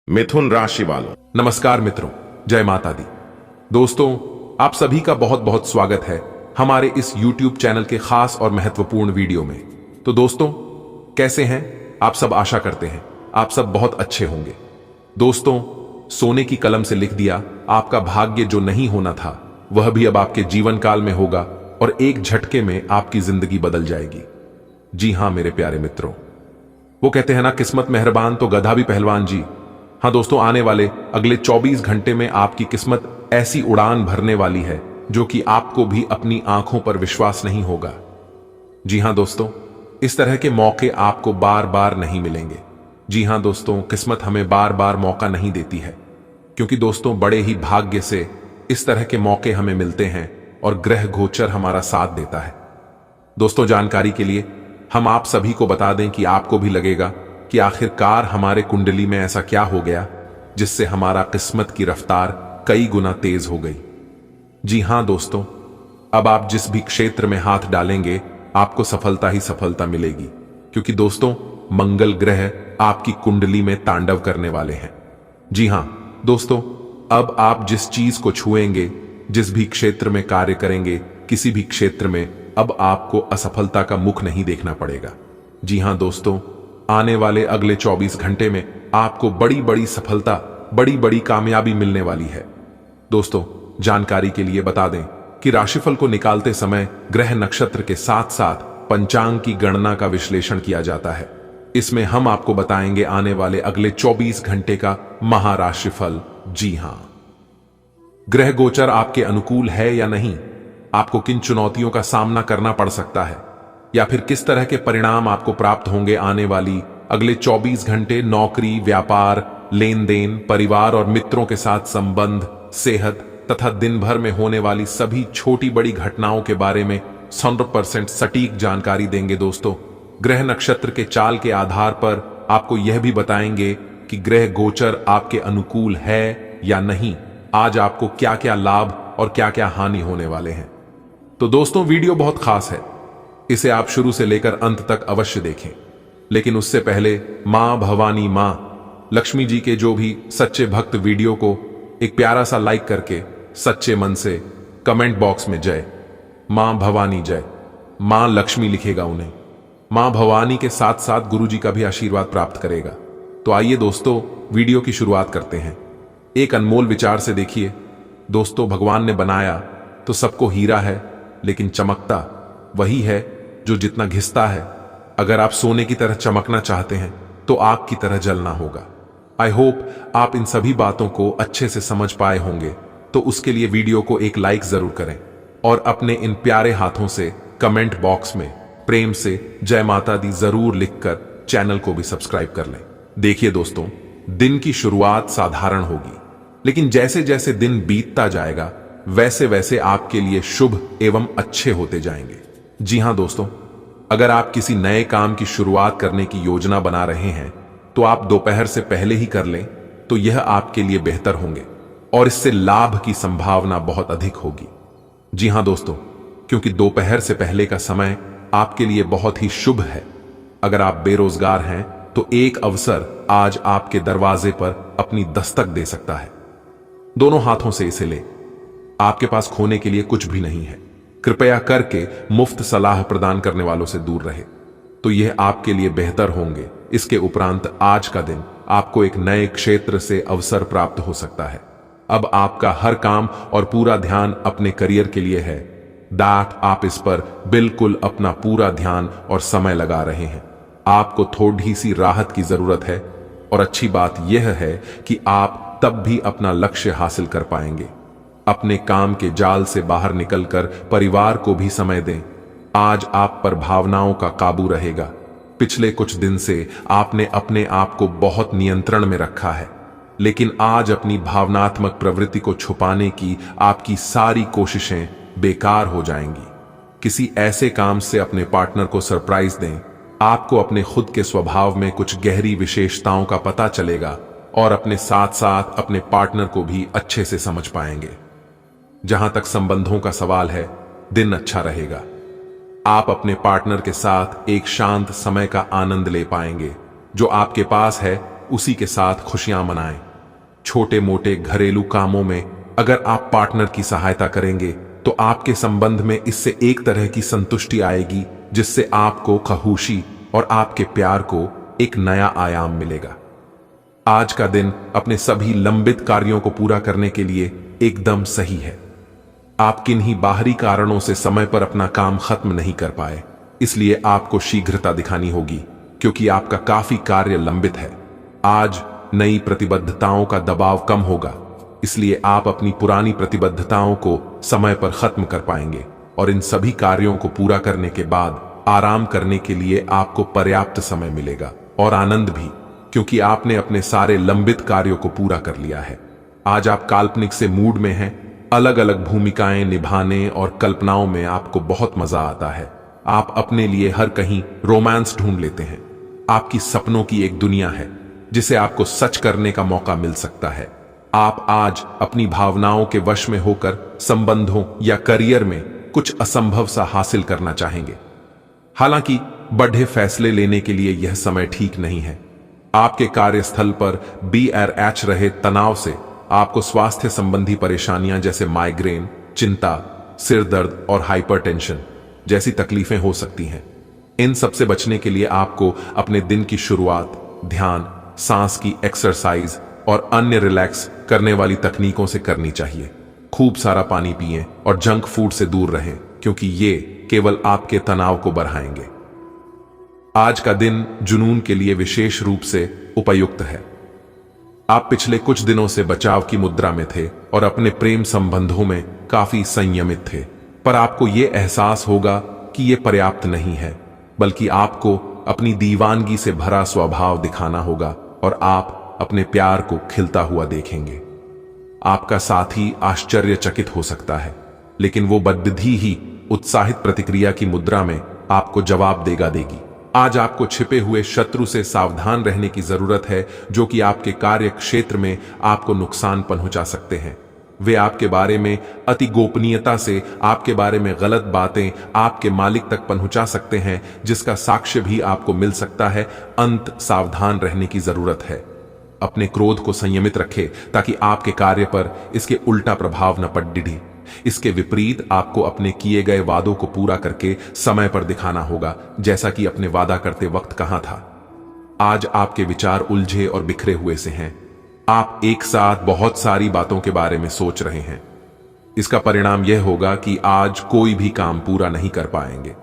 मिथुन राशि वालों, नमस्कार मित्रों, जय माता दी। दोस्तों, आप सभी का बहुत बहुत स्वागत है हमारे इस YouTube चैनल के खास और महत्वपूर्ण वीडियो में। तो दोस्तों, कैसे हैं आप सब? आशा करते हैं आप सब बहुत अच्छे होंगे। दोस्तों, सोने की कलम से लिख दिया, आपका भाग्य जो नहीं होना था वह भी अब आपके जीवन काल में होगा और एक झटके में आपकी जिंदगी बदल जाएगी। जी हां मेरे प्यारे मित्रों, वो कहते हैं ना, किस्मत मेहरबान तो गधा भी पहलवान जी। हाँ दोस्तों, आने वाले अगले 24 घंटे में आपकी किस्मत ऐसी उड़ान भरने वाली है जो कि आपको भी अपनी आंखों पर विश्वास नहीं होगा। जी हां दोस्तों, इस तरह के मौके आपको बार बार नहीं मिलेंगे। जी हां दोस्तों, किस्मत हमें बार बार मौका नहीं देती है, क्योंकि दोस्तों बड़े ही भाग्य से इस तरह के मौके हमें मिलते हैं और ग्रह गोचर हमारा साथ देता है। दोस्तों, जानकारी के लिए हम आप सभी को बता दें कि आपको भी लगेगा कि आखिरकार हमारे कुंडली में ऐसा क्या हो गया जिससे हमारा किस्मत की रफ्तार कई गुना तेज हो गई। जी हां दोस्तों, अब आप जिस भी क्षेत्र में हाथ डालेंगे आपको सफलता ही सफलता मिलेगी, क्योंकि दोस्तों मंगल ग्रह आपकी कुंडली में तांडव करने वाले हैं। जी हां दोस्तों, अब आप जिस चीज को छुएंगे, जिस भी क्षेत्र में कार्य करेंगे, किसी भी क्षेत्र में अब आपको असफलता का मुख नहीं देखना पड़ेगा। जी हां दोस्तों, आने वाले अगले 24 घंटे में आपको बड़ी बड़ी सफलता, बड़ी बड़ी कामयाबी मिलने वाली है। दोस्तों, जानकारी के लिए बता दें कि राशिफल को निकालते समय ग्रह नक्षत्र के साथ साथ पंचांग की गणना का विश्लेषण किया जाता है। इसमें हम आपको बताएंगे आने वाले अगले 24 घंटे का महाराशिफल। जी हां, ग्रह गोचर आपके अनुकूल है या नहीं, आपको किन चुनौतियों का सामना करना पड़ सकता है, या फिर किस तरह के परिणाम आपको प्राप्त होंगे आने वाली अगले 24 घंटे नौकरी, व्यापार, लेन देन, परिवार और मित्रों के साथ संबंध, सेहत तथा दिन भर में होने वाली सभी छोटी बड़ी घटनाओं के बारे में 100% सटीक जानकारी देंगे। दोस्तों, ग्रह नक्षत्र के चाल के आधार पर आपको यह भी बताएंगे कि ग्रह गोचर आपके अनुकूल है या नहीं, आज आपको क्या क्या लाभ और क्या क्या हानि होने वाले हैं। तो दोस्तों, वीडियो बहुत खास है, इसे आप शुरू से लेकर अंत तक अवश्य देखें। लेकिन उससे पहले मां भवानी, मां लक्ष्मी जी के जो भी सच्चे भक्त वीडियो को एक प्यारा सा लाइक करके सच्चे मन से कमेंट बॉक्स में जय मां भवानी, जय मां लक्ष्मी लिखेगा, उन्हें मां भवानी के साथ साथ गुरु जी का भी आशीर्वाद प्राप्त करेगा। तो आइए दोस्तों, वीडियो की शुरुआत करते हैं। एक अनमोल विचार से देखिए दोस्तों, भगवान ने बनाया तो सबको हीरा है, लेकिन चमकता वही है जो जितना घिसता है। अगर आप सोने की तरह चमकना चाहते हैं तो आग की तरह जलना होगा। आई होप आप इन सभी बातों को अच्छे से समझ पाए होंगे। तो उसके लिए वीडियो को एक लाइक जरूर करें और अपने इन प्यारे हाथों से कमेंट बॉक्स में प्रेम से जय माता दी जरूर लिखकर चैनल को भी सब्सक्राइब कर लें। देखिए दोस्तों, दिन की शुरुआत साधारण होगी, लेकिन जैसे जैसे दिन बीतता जाएगा वैसे वैसे आपके लिए शुभ एवं अच्छे होते जाएंगे। जी हां दोस्तों, अगर आप किसी नए काम की शुरुआत करने की योजना बना रहे हैं तो आप दोपहर से पहले ही कर लें तो यह आपके लिए बेहतर होंगे और इससे लाभ की संभावना बहुत अधिक होगी। जी हां दोस्तों, क्योंकि दोपहर से पहले का समय आपके लिए बहुत ही शुभ है। अगर आप बेरोजगार हैं तो एक अवसर आज आपके दरवाजे पर अपनी दस्तक दे सकता है। दोनों हाथों से इसे लें, आपके पास खोने के लिए कुछ भी नहीं है। कृपया करके मुफ्त सलाह प्रदान करने वालों से दूर रहे तो यह आपके लिए बेहतर होंगे। इसके उपरांत आज का दिन आपको एक नए क्षेत्र से अवसर प्राप्त हो सकता है। अब आपका हर काम और पूरा ध्यान अपने करियर के लिए है। आप इस पर बिल्कुल अपना पूरा ध्यान और समय लगा रहे हैं। आपको थोड़ी सी राहत की जरूरत है और अच्छी बात यह है कि आप तब भी अपना लक्ष्य हासिल कर पाएंगे। अपने काम के जाल से बाहर निकलकर परिवार को भी समय दें। आज आप पर भावनाओं का काबू रहेगा। पिछले कुछ दिन से आपने अपने आप को बहुत नियंत्रण में रखा है, लेकिन आज अपनी भावनात्मक प्रवृत्ति को छुपाने की आपकी सारी कोशिशें बेकार हो जाएंगी। किसी ऐसे काम से अपने पार्टनर को सरप्राइज दें। आपको अपने खुद के स्वभाव में कुछ गहरी विशेषताओं का पता चलेगा और अपने साथ साथ अपने पार्टनर को भी अच्छे से समझ पाएंगे। जहां तक संबंधों का सवाल है, दिन अच्छा रहेगा। आप अपने पार्टनर के साथ एक शांत समय का आनंद ले पाएंगे। जो आपके पास है उसी के साथ खुशियां मनाएं। छोटे मोटे घरेलू कामों में अगर आप पार्टनर की सहायता करेंगे तो आपके संबंध में इससे एक तरह की संतुष्टि आएगी, जिससे आपको खुशी और आपके प्यार को एक नया आयाम मिलेगा। आज का दिन अपने सभी लंबित कार्यों को पूरा करने के लिए एकदम सही है। आप किन्हीं बाहरी कारणों से समय पर अपना काम खत्म नहीं कर पाए, इसलिए आपको शीघ्रता दिखानी होगी, क्योंकि आपका काफी कार्य लंबित है। आज नई प्रतिबद्धताओं का दबाव कम होगा, इसलिए आप अपनी पुरानी प्रतिबद्धताओं को समय पर खत्म कर पाएंगे और इन सभी कार्यों को पूरा करने के बाद आराम करने के लिए आपको पर्याप्त समय मिलेगा और आनंद भी, क्योंकि आपने अपने सारे लंबित कार्यों को पूरा कर लिया है। आज आप काल्पनिक से मूड में हैं, अलग अलग भूमिकाएं निभाने और कल्पनाओं में आपको बहुत मजा आता है। आप अपने लिए हर कहीं रोमांस ढूंढ लेते हैं। आपकी सपनों की एक दुनिया है जिसे आपको सच करने का मौका मिल सकता है। आप आज अपनी भावनाओं के वश में होकर संबंधों या करियर में कुछ असंभव सा हासिल करना चाहेंगे। हालांकि बड़े फैसले लेने के लिए यह समय ठीक नहीं है। आपके कार्यस्थल पर BRH रहे तनाव से आपको स्वास्थ्य संबंधी परेशानियां जैसे माइग्रेन, चिंता, सिर दर्द और हाइपरटेंशन जैसी तकलीफें हो सकती हैं। इन सब से बचने के लिए आपको अपने दिन की शुरुआत ध्यान, सांस की एक्सरसाइज और अन्य रिलैक्स करने वाली तकनीकों से करनी चाहिए। खूब सारा पानी पिएं और जंक फूड से दूर रहें, क्योंकि ये केवल आपके तनाव को बढ़ाएंगे। आज का दिन जुनून के लिए विशेष रूप से उपयुक्त है। आप पिछले कुछ दिनों से बचाव की मुद्रा में थे और अपने प्रेम संबंधों में काफी संयमित थे, पर आपको यह एहसास होगा कि यह पर्याप्त नहीं है, बल्कि आपको अपनी दीवानगी से भरा स्वभाव दिखाना होगा और आप अपने प्यार को खिलता हुआ देखेंगे। आपका साथी आश्चर्यचकित हो सकता है, लेकिन वो बदविधि ही उत्साहित प्रतिक्रिया की मुद्रा में आपको जवाब देगी। आज आपको छिपे हुए शत्रु से सावधान रहने की जरूरत है, जो कि आपके कार्य क्षेत्र में आपको नुकसान पहुंचा सकते हैं। वे आपके बारे में अति गोपनीयता से आपके बारे में गलत बातें आपके मालिक तक पहुंचा सकते हैं, जिसका साक्ष्य भी आपको मिल सकता है। अंत सावधान रहने की जरूरत है। अपने क्रोध को संयमित रखें ताकि आपके कार्य पर इसके उल्टा प्रभाव न पड़े। इसके विपरीत आपको अपने किए गए वादों को पूरा करके समय पर दिखाना होगा, जैसा कि अपने वादा करते वक्त कहा था। आज आपके विचार उलझे और बिखरे हुए से हैं। आप एक साथ बहुत सारी बातों के बारे में सोच रहे हैं। इसका परिणाम यह होगा कि आज कोई भी काम पूरा नहीं कर पाएंगे।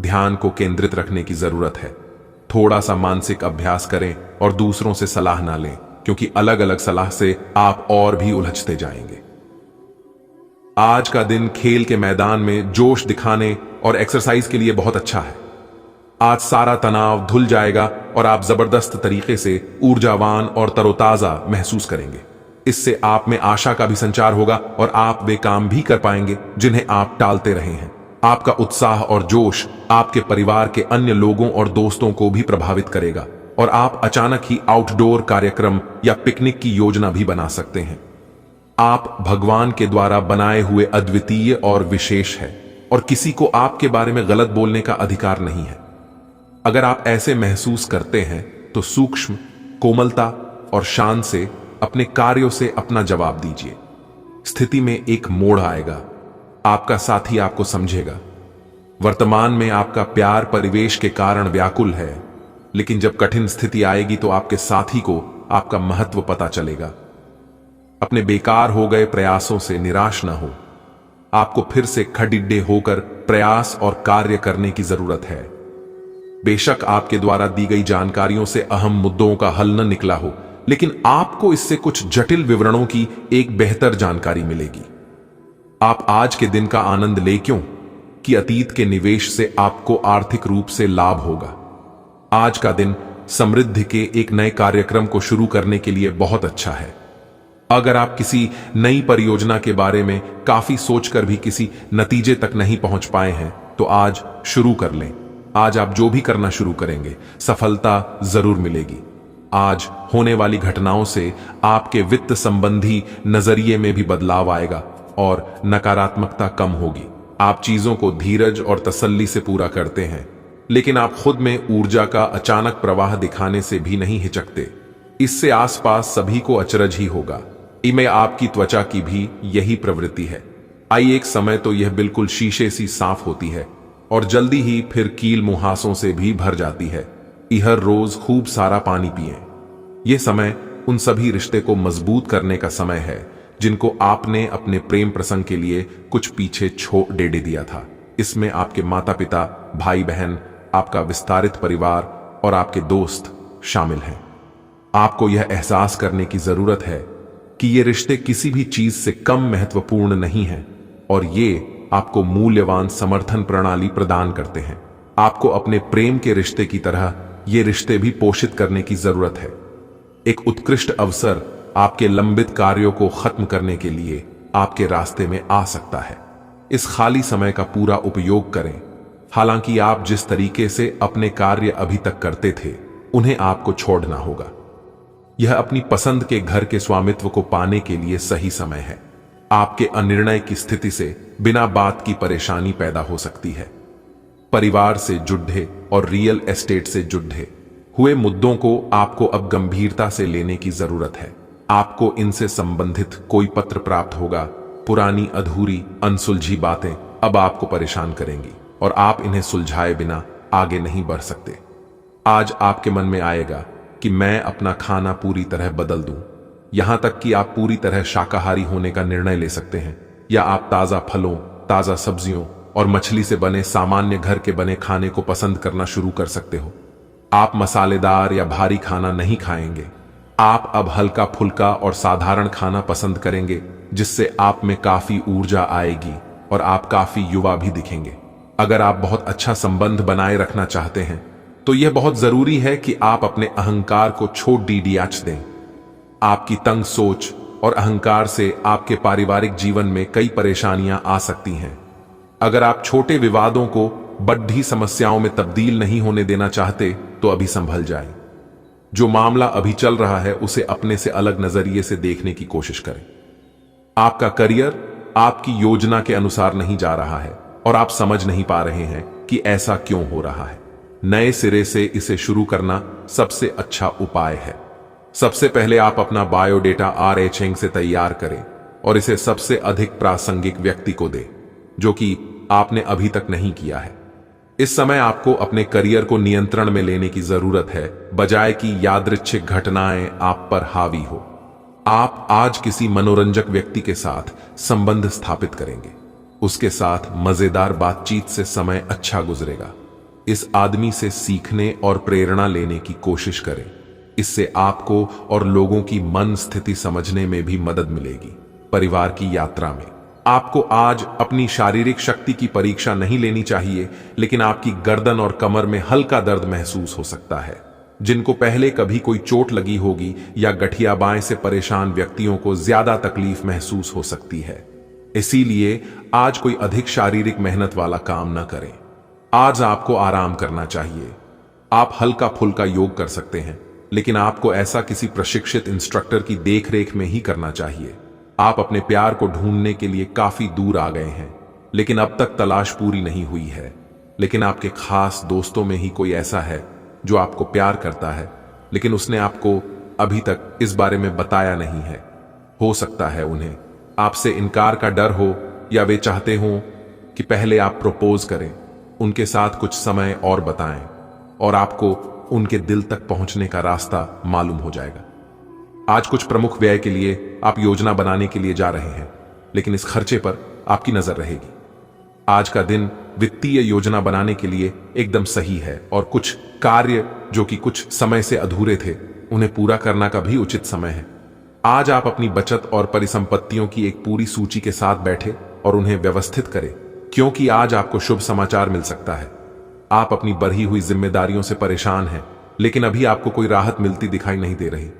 ध्यान को केंद्रित रखने की जरूरत है। थोड़ा सा मानसिक अभ्यास करें और दूसरों से सलाह ना लें, क्योंकि अलग अलग सलाह से आप और भी उलझते जाएंगे। आज का दिन खेल के मैदान में जोश दिखाने और एक्सरसाइज के लिए बहुत अच्छा है। आज सारा तनाव धुल जाएगा और आप जबरदस्त तरीके से ऊर्जावान और तरोताजा महसूस करेंगे। इससे आप में आशा का भी संचार होगा और आप वे काम भी कर पाएंगे जिन्हें आप टालते रहे हैं। आपका उत्साह और जोश आपके परिवार के अन्य लोगों और दोस्तों को भी प्रभावित करेगा और आप अचानक ही आउटडोर कार्यक्रम या पिकनिक की योजना भी बना सकते हैं। आप भगवान के द्वारा बनाए हुए अद्वितीय और विशेष है और किसी को आपके बारे में गलत बोलने का अधिकार नहीं है। अगर आप ऐसे महसूस करते हैं तो सूक्ष्म, कोमलता और शान से अपने कार्यों से अपना जवाब दीजिए। स्थिति में एक मोड़ आएगा। आपका साथी आपको समझेगा। वर्तमान में आपका प्यार परिवेश के कारण व्याकुल है, लेकिन जब कठिन स्थिति आएगी तो आपके साथी को आपका महत्व पता चलेगा। अपने बेकार हो गए प्रयासों से निराश न हो। आपको फिर से खड़िड्डे होकर प्रयास और कार्य करने की जरूरत है। बेशक आपके द्वारा दी गई जानकारियों से अहम मुद्दों का हल न निकला हो, लेकिन आपको इससे कुछ जटिल विवरणों की एक बेहतर जानकारी मिलेगी। आप आज के दिन का आनंद ले क्यों कि अतीत के निवेश से आपको आर्थिक रूप से लाभ होगा। आज का दिन समृद्धि के एक नए कार्यक्रम को शुरू करने के लिए बहुत अच्छा है। अगर आप किसी नई परियोजना के बारे में काफी सोचकर भी किसी नतीजे तक नहीं पहुंच पाए हैं, तो आज शुरू कर लें। आज आप जो भी करना शुरू करेंगे, सफलता जरूर मिलेगी। आज होने वाली घटनाओं से आपके वित्त संबंधी नजरिए में भी बदलाव आएगा और नकारात्मकता कम होगी। आप चीजों को धीरज और तसल्ली से पूरा करते हैं, लेकिन आप खुद में ऊर्जा का अचानक प्रवाह दिखाने से भी नहीं हिचकते। इससे आसपास सभी को अचरज ही होगा। इनमें आपकी त्वचा की भी यही प्रवृत्ति है। आई एक समय तो यह बिल्कुल शीशे सी साफ होती है और जल्दी ही फिर कील मुहासों से भी भर जाती है। हर रोज खूब सारा पानी पिएं। यह समय उन सभी रिश्ते को मजबूत करने का समय है जिनको आपने अपने प्रेम प्रसंग के लिए कुछ पीछे छोड़ दे दिया था। इसमें आपके माता पिता, भाई बहन, आपका विस्तारित परिवार और आपके दोस्त शामिल हैं। आपको यह एहसास करने की जरूरत है कि ये रिश्ते किसी भी चीज से कम महत्वपूर्ण नहीं हैं और ये आपको मूल्यवान समर्थन प्रणाली प्रदान करते हैं। आपको अपने प्रेम के रिश्ते की तरह ये रिश्ते भी पोषित करने की जरूरत है। एक उत्कृष्ट अवसर आपके लंबित कार्यों को खत्म करने के लिए आपके रास्ते में आ सकता है। इस खाली समय का पूरा उपयोग करें। हालांकि आप जिस तरीके से अपने कार्य अभी तक करते थे उन्हें आपको छोड़ना होगा। यह अपनी पसंद के घर के स्वामित्व को पाने के लिए सही समय है। आपके अनिर्णय की स्थिति से बिना बात की परेशानी पैदा हो सकती है। परिवार से जुड़े और रियल एस्टेट से जुड़े हुए मुद्दों को आपको अब गंभीरता से लेने की जरूरत है। आपको इनसे संबंधित कोई पत्र प्राप्त होगा। पुरानी अधूरी अनसुलझी बातें अब आपको परेशान करेंगी और आप इन्हें सुलझाए बिना आगे नहीं बढ़ सकते। आज आपके मन में आएगा कि मैं अपना खाना पूरी तरह बदल दूं। यहां तक कि आप पूरी तरह शाकाहारी होने का निर्णय ले सकते हैं, या आप ताजा फलों, ताजा सब्जियों और मछली से बने सामान्य घर के बने खाने को पसंद करना शुरू कर सकते हो। आप मसालेदार या भारी खाना नहीं खाएंगे। आप अब हल्का फुल्का और साधारण खाना पसंद करेंगे, जिससे आप में काफी ऊर्जा आएगी और आप काफी युवा भी दिखेंगे। अगर आप बहुत अच्छा संबंध बनाए रखना चाहते हैं तो यह बहुत जरूरी है कि आप अपने अहंकार को छोड़ डीडीएच दें। आपकी तंग सोच और अहंकार से आपके पारिवारिक जीवन में कई परेशानियां आ सकती हैं। अगर आप छोटे विवादों को बड़ी समस्याओं में तब्दील नहीं होने देना चाहते तो अभी संभल जाएं। जो मामला अभी चल रहा है उसे अपने से अलग नजरिए से देखने की कोशिश करें। आपका करियर आपकी योजना के अनुसार नहीं जा रहा है और आप समझ नहीं पा रहे हैं कि ऐसा क्यों हो रहा है। नए सिरे से इसे शुरू करना सबसे अच्छा उपाय है। सबसे पहले आप अपना बायोडेटा RH से तैयार करें और इसे सबसे अधिक प्रासंगिक व्यक्ति को दें, जो कि आपने अभी तक नहीं किया है। इस समय आपको अपने करियर को नियंत्रण में लेने की जरूरत है, बजाय कि यादृच्छिक घटनाएं आप पर हावी हो। आप आज किसी मनोरंजक व्यक्ति के साथ संबंध स्थापित करेंगे। उसके साथ मजेदार बातचीत से समय अच्छा गुजरेगा। इस आदमी से सीखने और प्रेरणा लेने की कोशिश करें। इससे आपको और लोगों की मन स्थिति समझने में भी मदद मिलेगी। परिवार की यात्रा में आपको आज अपनी शारीरिक शक्ति की परीक्षा नहीं लेनी चाहिए, लेकिन आपकी गर्दन और कमर में हल्का दर्द महसूस हो सकता है। जिनको पहले कभी कोई चोट लगी होगी या गठिया बाएं से परेशान व्यक्तियों को ज्यादा तकलीफ महसूस हो सकती है। इसीलिए आज कोई अधिक शारीरिक मेहनत वाला काम न करें। आज आपको आराम करना चाहिए। आप हल्का फुल्का योग कर सकते हैं, लेकिन आपको ऐसा किसी प्रशिक्षित इंस्ट्रक्टर की देखरेख में ही करना चाहिए। आप अपने प्यार को ढूंढने के लिए काफी दूर आ गए हैं, लेकिन अब तक तलाश पूरी नहीं हुई है। लेकिन आपके खास दोस्तों में ही कोई ऐसा है जो आपको प्यार करता है, लेकिन उसने आपको अभी तक इस बारे में बताया नहीं है। हो सकता है उन्हें आपसे इनकार का डर हो, या वे चाहते हो कि पहले आप प्रपोज करें, उनके साथ कुछ समय और बताएं और आपको उनके दिल तक पहुंचने का रास्ता मालूम हो जाएगा। आज कुछ प्रमुख व्यय के लिए आप योजना बनाने के लिए जा रहे हैं, लेकिन इस खर्चे पर आपकी नजर रहेगी। आज का दिन वित्तीय योजना बनाने के लिए एकदम सही है और कुछ कार्य जो कि कुछ समय से अधूरे थे उन्हें पूरा करना का भी उचित समय है। आज आप अपनी बचत और परिसंपत्तियों की एक पूरी सूची के साथ बैठे और उन्हें व्यवस्थित करें, क्योंकि आज आपको शुभ समाचार मिल सकता है। आप अपनी बढ़ी हुई जिम्मेदारियों से परेशान हैं, लेकिन अभी आपको कोई राहत मिलती दिखाई नहीं दे रही।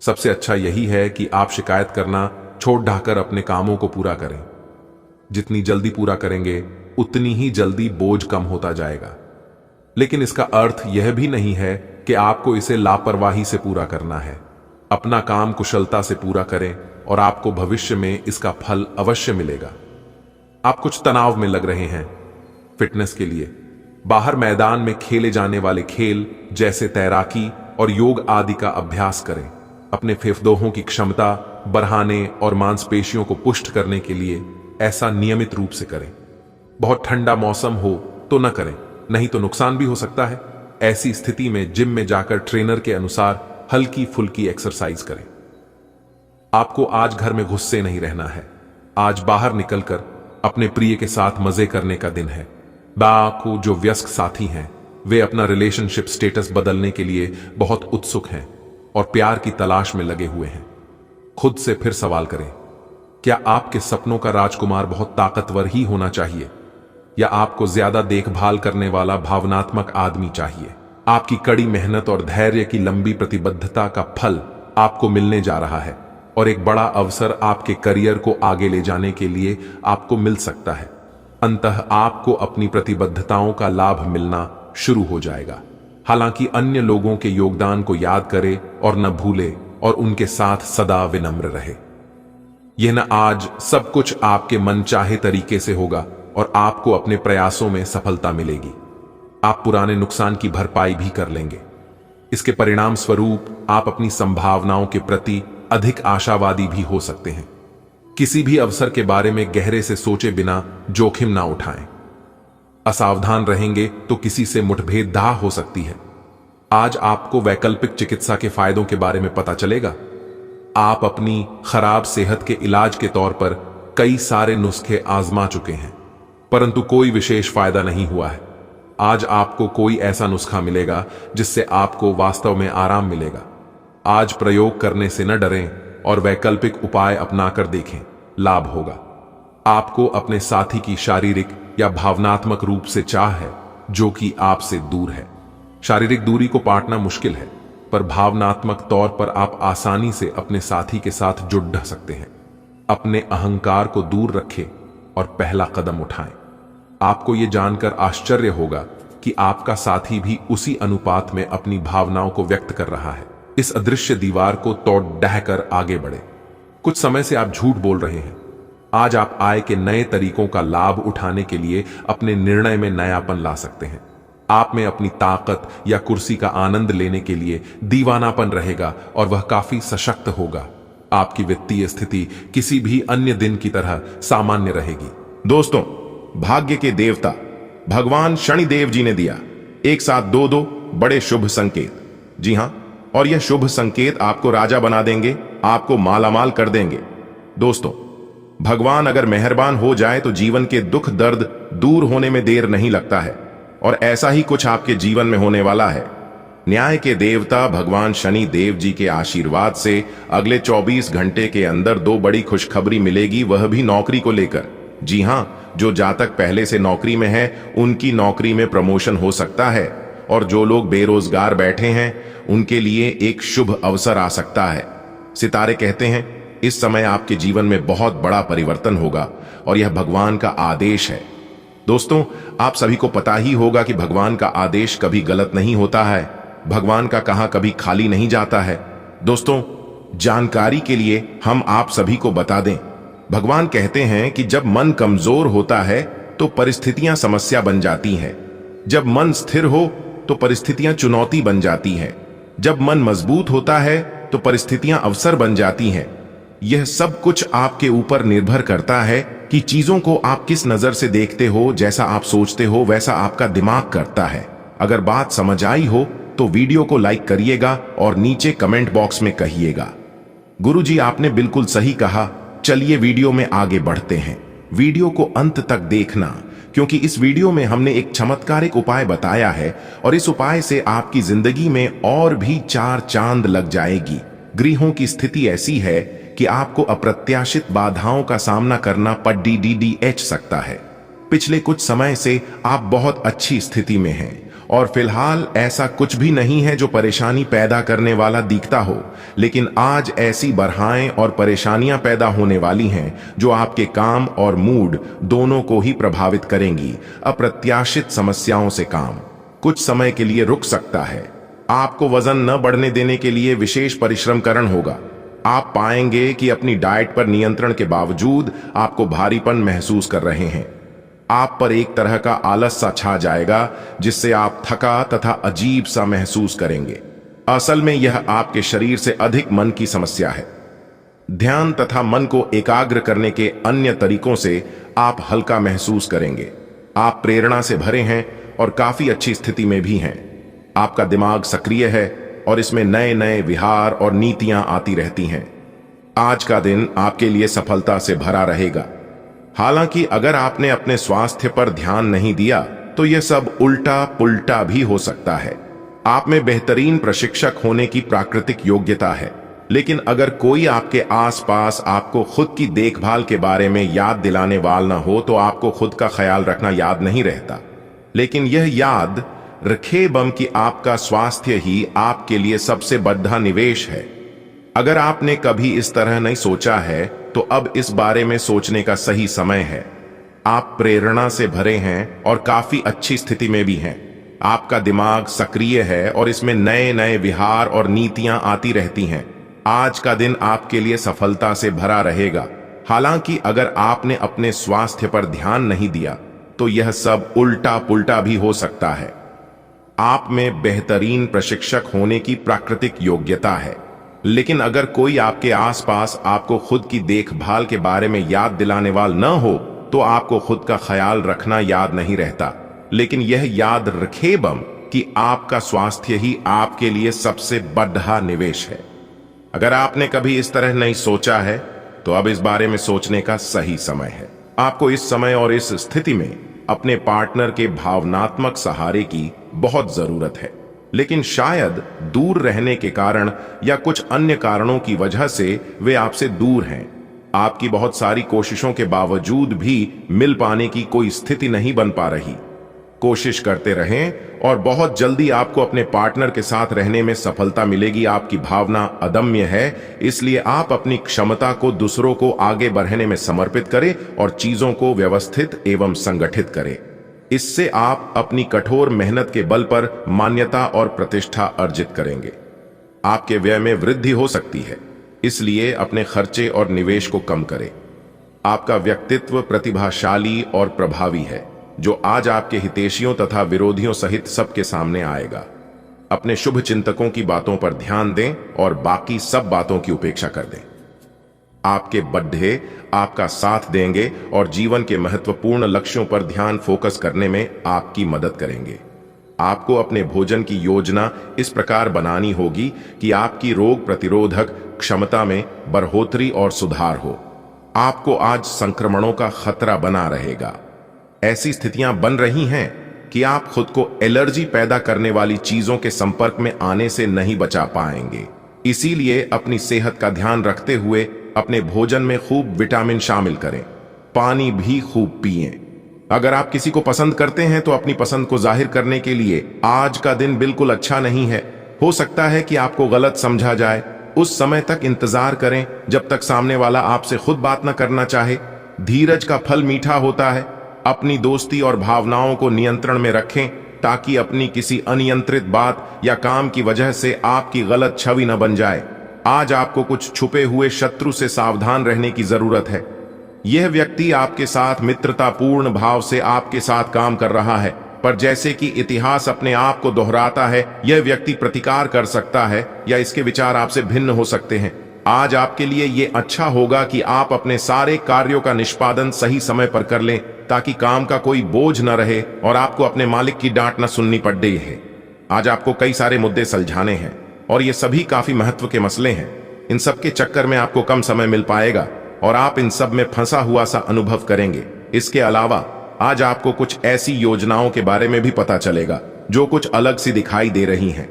सबसे अच्छा यही है कि आप शिकायत करना छोड़ ढाकर अपने कामों को पूरा करें। जितनी जल्दी पूरा करेंगे उतनी ही जल्दी बोझ कम होता जाएगा। लेकिन इसका अर्थ यह भी नहीं है कि आपको इसे लापरवाही से पूरा करना है। अपना काम कुशलता से पूरा करें और आपको भविष्य में इसका फल अवश्य मिलेगा। आप कुछ तनाव में लग रहे हैं। फिटनेस के लिए बाहर मैदान में खेले जाने वाले खेल जैसे तैराकी और योग आदि का अभ्यास करें। अपने फेफड़ों की क्षमता बढ़ाने और मांसपेशियों को पुष्ट करने के लिए ऐसा नियमित रूप से करें। बहुत ठंडा मौसम हो तो न करें, नहीं तो नुकसान भी हो सकता है। ऐसी स्थिति में जिम में जाकर ट्रेनर के अनुसार हल्की फुल्की एक्सरसाइज करें। आपको आज घर में गुस्से नहीं रहना है। आज बाहर निकलकर अपने प्रिय के साथ मजे करने का दिन है। बाकी जो व्यस्क साथी हैं वे अपना रिलेशनशिप स्टेटस बदलने के लिए बहुत उत्सुक हैं और प्यार की तलाश में लगे हुए हैं। खुद से फिर सवाल करें, क्या आपके सपनों का राजकुमार बहुत ताकतवर ही होना चाहिए या आपको ज्यादा देखभाल करने वाला भावनात्मक आदमी चाहिए? आपकी कड़ी मेहनत और धैर्य की लंबी प्रतिबद्धता का फल आपको मिलने जा रहा है और एक बड़ा अवसर आपके करियर को आगे ले जाने के लिए आपको मिल सकता है। अंततः आपको अपनी प्रतिबद्धताओं का लाभ मिलना शुरू हो जाएगा। हालांकि अन्य लोगों के योगदान को याद करे और न भूले और उनके साथ सदा विनम्र रहे। यह न आज सब कुछ आपके मनचाहे तरीके से होगा और आपको अपने प्रयासों में सफलता मिलेगी। आप पुराने नुकसान की भरपाई भी कर लेंगे। इसके परिणाम स्वरूप आप अपनी संभावनाओं के प्रति अधिक आशावादी भी हो सकते हैं। किसी भी अवसर के बारे में गहरे से सोचे बिना जोखिम ना उठाएं। असावधान रहेंगे तो किसी से मुठभेड़ दाह हो सकती है। आज आपको वैकल्पिक चिकित्सा के फायदों के बारे में पता चलेगा। आप अपनी खराब सेहत के इलाज के तौर पर कई सारे नुस्खे आजमा चुके हैं, परंतु कोई विशेष फायदा नहीं हुआ है। आज आपको कोई ऐसा नुस्खा मिलेगा जिससे आपको वास्तव में आराम मिलेगा। आज प्रयोग करने से न डरें और वैकल्पिक उपाय अपनाकर देखें, लाभ होगा। आपको अपने साथी की शारीरिक या भावनात्मक रूप से चाह है जो कि आपसे दूर है। शारीरिक दूरी को पाटना मुश्किल है, पर भावनात्मक तौर पर आप आसानी से अपने साथी के साथ जुड़ सकते हैं। अपने अहंकार को दूर रखें और पहला कदम उठाएं। आपको यह जानकर आश्चर्य होगा कि आपका साथी भी उसी अनुपात में अपनी भावनाओं को व्यक्त कर रहा है। इस अदृश्य दीवार को तोड़ ढहकर आगे बढ़े। कुछ समय से आप झूठ बोल रहे हैं। आज आप आय के नए तरीकों का लाभ उठाने के लिए अपने निर्णय में नयापन ला सकते हैं। आप में अपनी ताकत या कुर्सी का आनंद लेने के लिए दीवानापन रहेगा और वह काफी सशक्त होगा। आपकी वित्तीय स्थिति किसी भी अन्य दिन की तरह सामान्य रहेगी। दोस्तों, भाग्य के देवता भगवान शनिदेव जी ने दिया एक साथ दो बड़े शुभ संकेत। जी हां, और यह शुभ संकेत आपको राजा बना देंगे, आपको मालामाल कर देंगे। दोस्तों, भगवान अगर मेहरबान हो जाए तो जीवन के दुख दर्द दूर होने में देर नहीं लगता है, और ऐसा ही कुछ आपके जीवन में होने वाला है। न्याय के देवता भगवान शनि देव जी के आशीर्वाद से अगले 24 घंटे के अंदर दो बड़ी खुशखबरी मिलेगी, वह भी नौकरी को लेकर। जी हां, जो जातक पहले से नौकरी में है उनकी नौकरी में प्रमोशन हो सकता है, और जो लोग बेरोजगार बैठे हैं उनके लिए एक शुभ अवसर आ सकता है। सितारे कहते हैं इस समय आपके जीवन में बहुत बड़ा परिवर्तन होगा और यह भगवान का आदेश है। दोस्तों, आप सभी को पता ही होगा कि भगवान का आदेश कभी गलत नहीं होता है। भगवान का कहा कभी खाली नहीं जाता है। दोस्तों, जानकारी के लिए हम आप सभी को बता दें, भगवान कहते हैं कि जब मन कमजोर होता है तो परिस्थितियां समस्या बन जाती हैं। जब मन स्थिर हो तो परिस्थितियां चुनौती बन जाती हैं। जब मन मजबूत होता है तो परिस्थितियां अवसर बन जाती हैं। यह सब कुछ आपके ऊपर निर्भर करता है कि चीजों को आप किस नजर से देखते हो। जैसा आप सोचते हो वैसा आपका दिमाग करता है। अगर बात समझ आई हो तो वीडियो को लाइक करिएगा और नीचे कमेंट बॉक्स में कहिएगा, गुरुजी आपने बिल्कुल सही कहा। चलिए वीडियो में आगे बढ़ते हैं। वीडियो को अंत तक देखना, क्योंकि इस वीडियो में हमने एक चमत्कारिक उपाय बताया है और इस उपाय से आपकी जिंदगी में और भी 4 चांद लग जाएगी। ग्रहों की स्थिति ऐसी है कि आपको अप्रत्याशित बाधाओं का सामना करना पड़ सकता है। पिछले कुछ समय से आप बहुत अच्छी स्थिति में हैं और फिलहाल ऐसा कुछ भी नहीं है जो परेशानी पैदा करने वाला दिखता हो, लेकिन आज ऐसी बरहाएं और परेशानियां पैदा होने वाली हैं जो आपके काम और मूड दोनों को ही प्रभावित करेंगी। अप्रत्याशित समस्याओं से काम कुछ समय के लिए रुक सकता है। आपको वजन न बढ़ने देने के लिए विशेष परिश्रम करना होगा। आप पाएंगे कि अपनी डाइट पर नियंत्रण के बावजूद आपको भारीपन महसूस कर रहे हैं। आप पर एक तरह का आलस सा छा जाएगा जिससे आप थका तथा अजीब सा महसूस करेंगे। असल में यह आपके शरीर से अधिक मन की समस्या है। ध्यान तथा मन को एकाग्र करने के अन्य तरीकों से आप हल्का महसूस करेंगे। आप प्रेरणा से भरे हैं और काफी अच्छी स्थिति में भी हैं। आपका दिमाग सक्रिय है और इसमें नए नए विहार और नीतियां आती रहती हैं। आज का दिन आपके लिए सफलता से भरा रहेगा। हालांकि अगर आपने अपने स्वास्थ्य पर ध्यान नहीं दिया तो यह सब उल्टा पुल्टा भी हो सकता है। आप में बेहतरीन प्रशिक्षक होने की प्राकृतिक योग्यता है, लेकिन अगर कोई आपके आसपास आपको खुद की देखभाल के बारे में याद दिलाने वाला ना हो तो आपको खुद का ख्याल रखना याद नहीं रहता। लेकिन यह याद रखे बम कि आपका स्वास्थ्य ही आपके लिए सबसे बड़ा निवेश है। अगर आपने कभी इस तरह नहीं सोचा है तो अब इस बारे में सोचने का सही समय है। आप प्रेरणा से भरे हैं और काफी अच्छी स्थिति में भी हैं। आपका दिमाग सक्रिय है और इसमें नए नए विहार और नीतियां आती रहती हैं। आज का दिन आपके लिए सफलता से भरा रहेगा। हालांकि अगर आपने अपने स्वास्थ्य पर ध्यान नहीं दिया तो यह सब उल्टा पुल्टा भी हो सकता है। आप में बेहतरीन प्रशिक्षक होने की प्राकृतिक योग्यता है, लेकिन अगर कोई आपके आसपास आपको खुद की देखभाल के बारे में याद दिलाने वाला न हो तो आपको खुद का ख्याल रखना याद नहीं रहता। लेकिन यह याद रखे बम कि आपका स्वास्थ्य ही आपके लिए सबसे बड़ा निवेश है। अगर आपने कभी इस तरह नहीं सोचा है तो अब इस बारे में सोचने का सही समय है। आपको इस समय और इस स्थिति में अपने पार्टनर के भावनात्मक सहारे की बहुत जरूरत है, लेकिन शायद दूर रहने के कारण या कुछ अन्य कारणों की वजह से वे आपसे दूर हैं। आपकी बहुत सारी कोशिशों के बावजूद भी मिल पाने की कोई स्थिति नहीं बन पा रही। कोशिश करते रहें और बहुत जल्दी आपको अपने पार्टनर के साथ रहने में सफलता मिलेगी। आपकी भावना अदम्य है, इसलिए आप अपनी क्षमता को दूसरों को आगे बढ़ने में समर्पित करें और चीजों को व्यवस्थित एवं संगठित करें। इससे आप अपनी कठोर मेहनत के बल पर मान्यता और प्रतिष्ठा अर्जित करेंगे। आपके व्यय में वृद्धि हो सकती है, इसलिए अपने खर्चे और निवेश को कम करें। आपका व्यक्तित्व प्रतिभाशाली और प्रभावी है, जो आज आपके हितैषियों तथा विरोधियों सहित सबके सामने आएगा। अपने शुभ चिंतकों की बातों पर ध्यान दें और बाकी सब बातों की उपेक्षा कर दें। आपके बड्ढे आपका साथ देंगे और जीवन के महत्वपूर्ण लक्ष्यों पर ध्यान फोकस करने में आपकी मदद करेंगे। आपको अपने भोजन की योजना इस प्रकार बनानी होगी कि आपकी रोग प्रतिरोधक क्षमता में बढ़ोतरी और सुधार हो। आपको आज संक्रमणों का खतरा बना रहेगा। ऐसी स्थितियां बन रही हैं कि आप खुद को एलर्जी पैदा करने वाली चीजों के संपर्क में आने से नहीं बचा पाएंगे। इसीलिए अपनी सेहत का ध्यान रखते हुए अपने भोजन में खूब विटामिन शामिल करें। पानी भी खूब पिएं। अगर आप किसी को पसंद करते हैं तो अपनी पसंद को जाहिर करने के लिए आज का दिन बिल्कुल अच्छा नहीं है। हो सकता है कि आपको गलत समझा जाए। उस समय तक इंतजार करें जब तक सामने वाला आपसे खुद बात न करना चाहे। धीरज का फल मीठा होता है। अपनी दोस्ती और भावनाओं को नियंत्रण में रखें ताकि अपनी किसी अनियंत्रित बात या काम की वजह से आपकी गलत छवि न बन जाए। आज आपको कुछ छुपे हुए शत्रु से सावधान रहने की जरूरत है। यह व्यक्ति आपके साथ मित्रतापूर्ण भाव से आपके साथ काम कर रहा है, पर जैसे कि इतिहास अपने आप को दोहराता है, यह व्यक्ति प्रतिकार कर सकता है या इसके विचार आपसे भिन्न हो सकते हैं। आज आपके लिए यह अच्छा होगा कि आप अपने सारे कार्यों का निष्पादन सही समय पर कर लें ताकि काम का कोई बोझ न रहे और आपको अपने मालिक की डांट न सुननी पड़ रही है। आज आपको कई सारे मुद्दे सुलझाने हैं और ये सभी काफी महत्व के मसले हैं। इन सब के चक्कर में आपको कम समय मिल पाएगा और आप इन सब में फंसा हुआ सा अनुभव करेंगे। इसके अलावा आज आपको कुछ ऐसी योजनाओं के बारे में भी पता चलेगा जो कुछ अलग सी दिखाई दे रही हैं।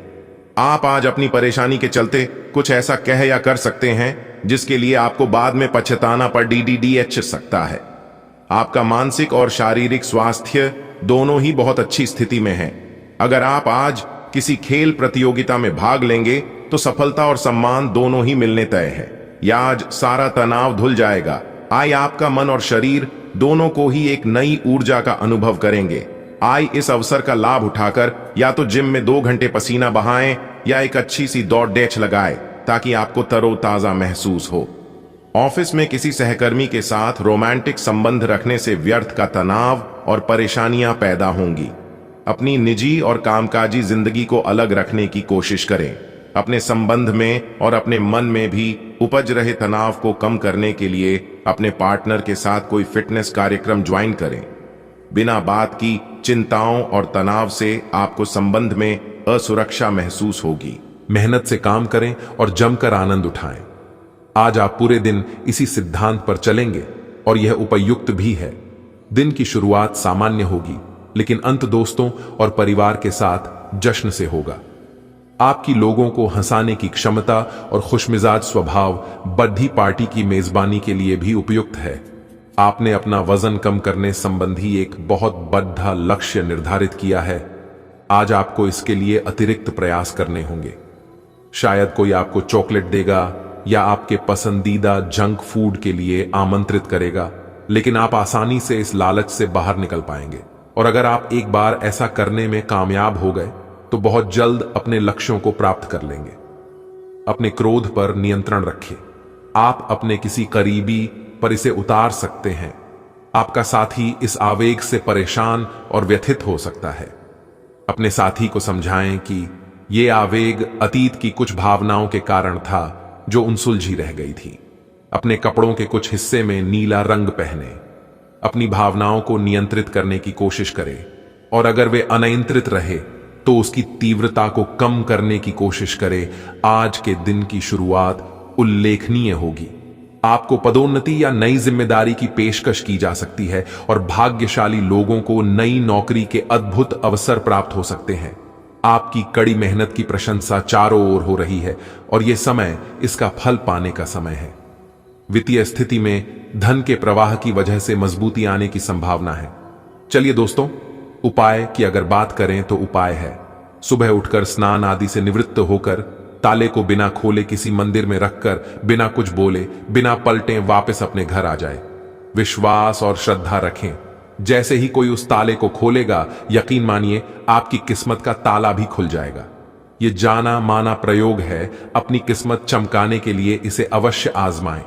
आप आज अपनी परेशानी के चलते कुछ ऐसा कह या कर सकते हैं जिसके लिए आपको बाद में पछताना पड़ DDDH सकता है। आपका मानसिक और शारीरिक स्वास्थ्य दोनों ही बहुत अच्छी स्थिति में है। अगर आप आज किसी खेल प्रतियोगिता में भाग लेंगे तो सफलता और सम्मान दोनों ही मिलने तय है। या आज सारा तनाव धुल जाएगा। आज आपका मन और शरीर दोनों को ही एक नई ऊर्जा का अनुभव करेंगे। आज इस अवसर का लाभ उठाकर या तो जिम में 2 घंटे पसीना बहाएं या एक अच्छी सी दौड़ डेच लगाएं ताकि आपको तरोताजा महसूस हो। ऑफिस में किसी सहकर्मी के साथ रोमांटिक संबंध रखने से व्यर्थ का तनाव और परेशानियां पैदा होंगी। अपनी निजी और कामकाजी जिंदगी को अलग रखने की कोशिश करें। अपने संबंध में और अपने मन में भी उपज रहे तनाव को कम करने के लिए अपने पार्टनर के साथ कोई फिटनेस कार्यक्रम ज्वाइन करें। बिना बात की चिंताओं और तनाव से आपको संबंध में असुरक्षा महसूस होगी। मेहनत से काम करें और जमकर आनंद उठाएं। आज आप पूरे दिन इसी सिद्धांत पर चलेंगे और यह उपयुक्त भी है। दिन की शुरुआत सामान्य होगी, लेकिन अंत दोस्तों और परिवार के साथ जश्न से होगा। आपकी लोगों को हंसाने की क्षमता और खुशमिजाज स्वभाव बर्थडे पार्टी की मेजबानी के लिए भी उपयुक्त है। आपने अपना वजन कम करने संबंधी एक बहुत बड़ा लक्ष्य निर्धारित किया है। आज आपको इसके लिए अतिरिक्त प्रयास करने होंगे। शायद कोई आपको चॉकलेट देगा या आपके पसंदीदा जंक फूड के लिए आमंत्रित करेगा, लेकिन आप आसानी से इस लालच से बाहर निकल पाएंगे। और अगर आप एक बार ऐसा करने में कामयाब हो गए तो बहुत जल्द अपने लक्ष्यों को प्राप्त कर लेंगे। अपने क्रोध पर नियंत्रण रखें। आप अपने किसी करीबी पर इसे उतार सकते हैं। आपका साथी इस आवेग से परेशान और व्यथित हो सकता है। अपने साथी को समझाएं कि यह आवेग अतीत की कुछ भावनाओं के कारण था जो उनसुलझी रह गई थी। अपने कपड़ों के कुछ हिस्से में नीला रंग पहने। अपनी भावनाओं को नियंत्रित करने की कोशिश करें और अगर वे अनियंत्रित रहे तो उसकी तीव्रता को कम करने की कोशिश करें। आज के दिन की शुरुआत उल्लेखनीय होगी। आपको पदोन्नति या नई जिम्मेदारी की पेशकश की जा सकती है और भाग्यशाली लोगों को नई नौकरी के अद्भुत अवसर प्राप्त हो सकते हैं। आपकी कड़ी मेहनत की प्रशंसा चारों ओर हो रही है और यह समय इसका फल पाने का समय है। वित्तीय स्थिति में धन के प्रवाह की वजह से मजबूती आने की संभावना है। चलिए दोस्तों, उपाय की अगर बात करें तो उपाय है सुबह उठकर स्नान आदि से निवृत्त होकर ताले को बिना खोले किसी मंदिर में रखकर बिना कुछ बोले बिना पलटे वापस अपने घर आ जाए। विश्वास और श्रद्धा रखें। जैसे ही कोई उस ताले को खोलेगा, यकीन मानिए आपकी किस्मत का ताला भी खुल जाएगा। यह जाना माना प्रयोग है। अपनी किस्मत चमकाने के लिए इसे अवश्य आजमाएं।